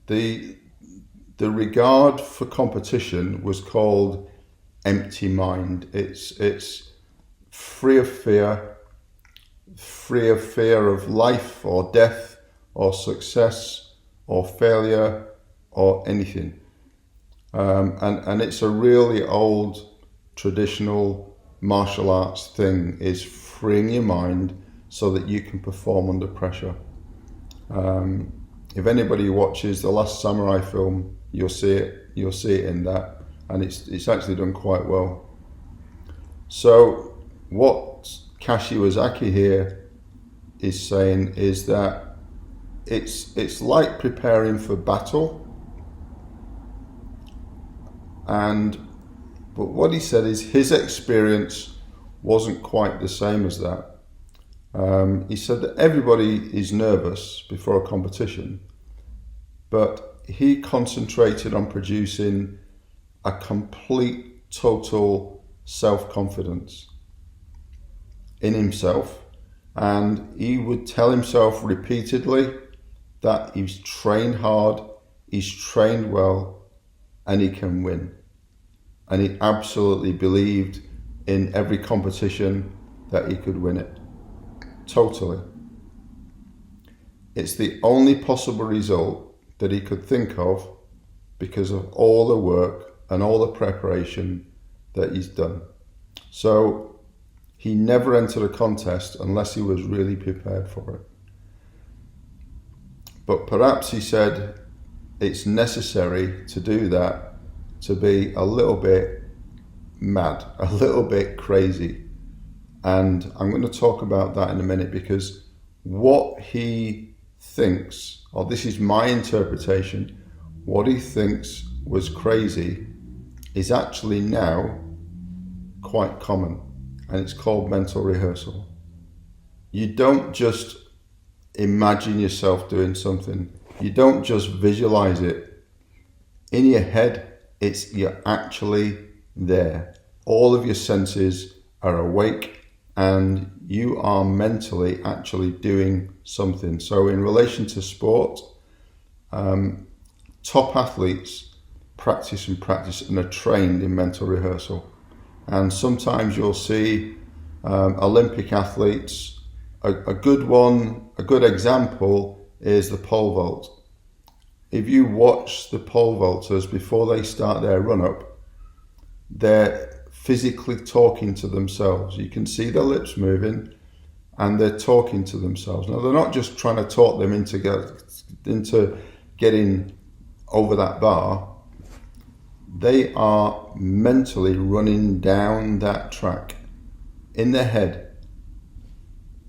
The regard for competition was called empty mind. It's free of fear of life or death or success or failure or anything. And it's a really old traditional martial arts thing, is freeing your mind so that you can perform under pressure. If anybody watches the Last Samurai film, you'll see it in that, and it's actually done quite well. So what Kashiwazaki here is saying is that it's like preparing for battle, but what he said is his experience wasn't quite the same as that. He said that everybody is nervous before a competition, but he concentrated on producing a complete, total self-confidence in himself, and he would tell himself repeatedly that he's trained hard, he's trained well, and he can win. And he absolutely believed in every competition that he could win it. Totally. It's the only possible result that he could think of because of all the work and all the preparation that he's done. So he never entered a contest unless he was really prepared for it. But perhaps he said it's necessary to do that, to be a little bit mad, a little bit crazy. And I'm going to talk about that in a minute, because what he thinks, or this is my interpretation, what he thinks was crazy is actually now quite common, and it's called mental rehearsal. You don't just imagine yourself doing something. You don't just visualize it. In your head, you're actually there. All of your senses are awake, and you are mentally actually doing something. So in relation to sport, top athletes practice and are trained in mental rehearsal. And sometimes you'll see Olympic athletes, a good example is the pole vault. If you watch the pole vaulters before they start their run-up, they're physically talking to themselves. You can see their lips moving, and they're talking to themselves. Now, they're not just trying to talk them into getting over that bar. They are mentally running down that track in their head,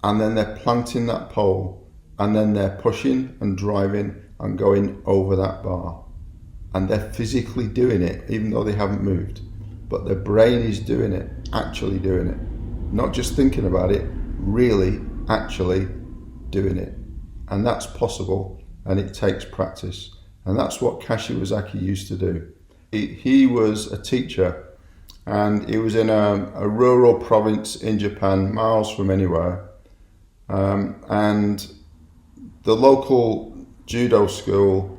and then they're planting that pole, and then they're pushing and driving and going over that bar. And they're physically doing it, even though they haven't moved. But their brain is doing it, actually doing it. Not just thinking about it, really, actually doing it. And that's possible, and it takes practice. And that's what Kashiwazaki used to do. He was a teacher, and he was in a rural province in Japan, miles from anywhere. And the local judo school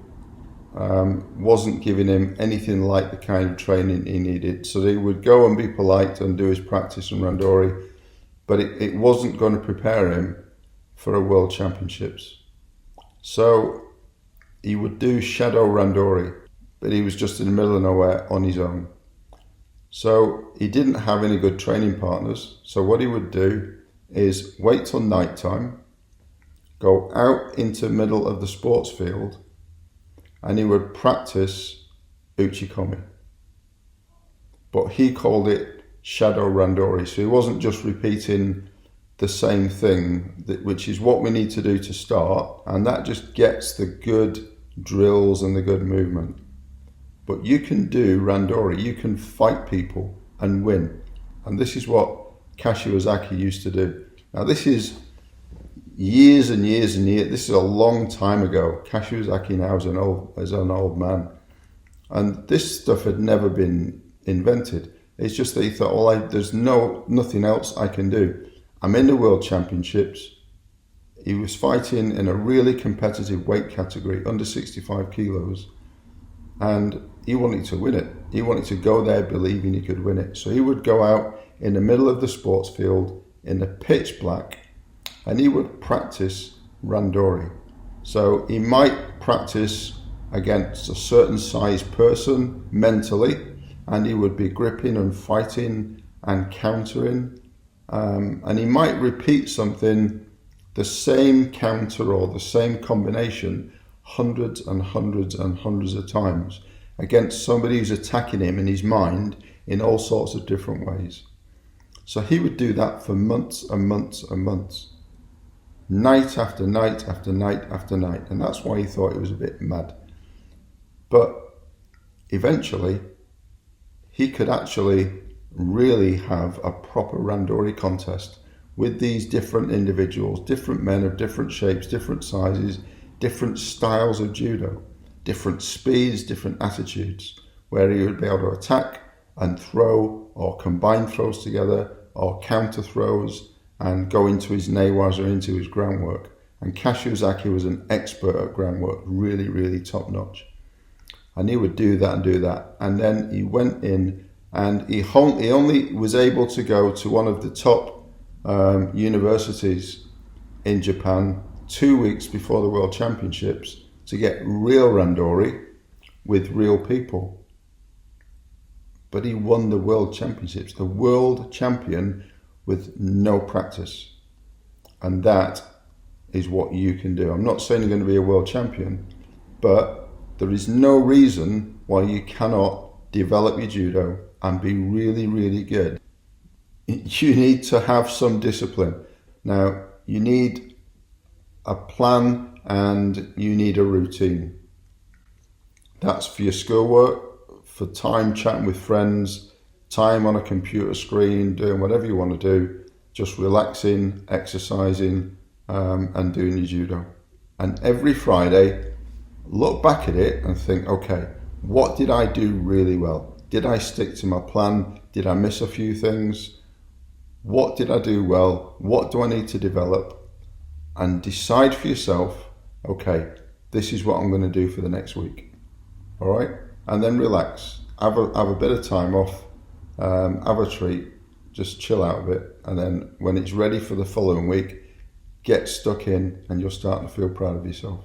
wasn't giving him anything like the kind of training he needed. So he would go and be polite and do his practice in randori, but it wasn't going to prepare him for a world championships. So he would do shadow randori, but he was just in the middle of nowhere on his own. So he didn't have any good training partners. So what he would do is wait till night time, go out into the middle of the sports field, and he would practice uchikomi. But he called it shadow randori. So he wasn't just repeating the same thing, which is what we need to do to start, and that just gets the good drills and the good movement. But you can do randori, you can fight people and win. And this is what Kashiwazaki used to do. Now this is years and years and years, this is a long time ago. Kashiwazaki now is an old man. And this stuff had never been invented. It's just that he thought, well, there's nothing else I can do. I'm in the World Championships. he was fighting in a really competitive weight category, under 65 kilos, and he wanted to win it. He wanted to go there believing he could win it. So he would go out in the middle of the sports field in the pitch black, and he would practice randori. So he might practice against a certain size person mentally, and he would be gripping and fighting and countering, and he might repeat something, the same counter or the same combination, hundreds and hundreds and hundreds of times against somebody who's attacking him in his mind in all sorts of different ways. So he would do that for months and months and months, night after night after night after night, and that's why he thought he was a bit mad. But eventually he could actually really have a proper randori contest with these different individuals, different men of different shapes, different sizes, different styles of judo, different speeds, different attitudes, where he would be able to attack and throw, or combine throws together, or counter throws, and go into his newas or into his groundwork. And Kashiwazaki was an expert at groundwork, really, really top notch. And he would do that and do that. And then he went in, and he only was able to go to one of the top universities in Japan 2 weeks before the World Championships to get real randori with real people. But he won the World Championships, the world champion with no practice. And that is what you can do. I'm not saying you're going to be a world champion, but there is no reason why you cannot develop your judo and be really, really good. You need to have some discipline. Now, you need a plan and you need a routine. That's for your schoolwork, for time chatting with friends, time on a computer screen, doing whatever you want to do, just relaxing, exercising, and doing your judo. And every Friday, look back at it and think, okay, what did I do really well? Did I stick to my plan? Did I miss a few things? What did I do well? What do I need to develop? And decide for yourself, okay, this is what I'm going to do for the next week. All right? And then relax. Have a bit of time off. Have a treat. Just chill out a bit. And then when it's ready for the following week, get stuck in and you'll start to feel proud of yourself.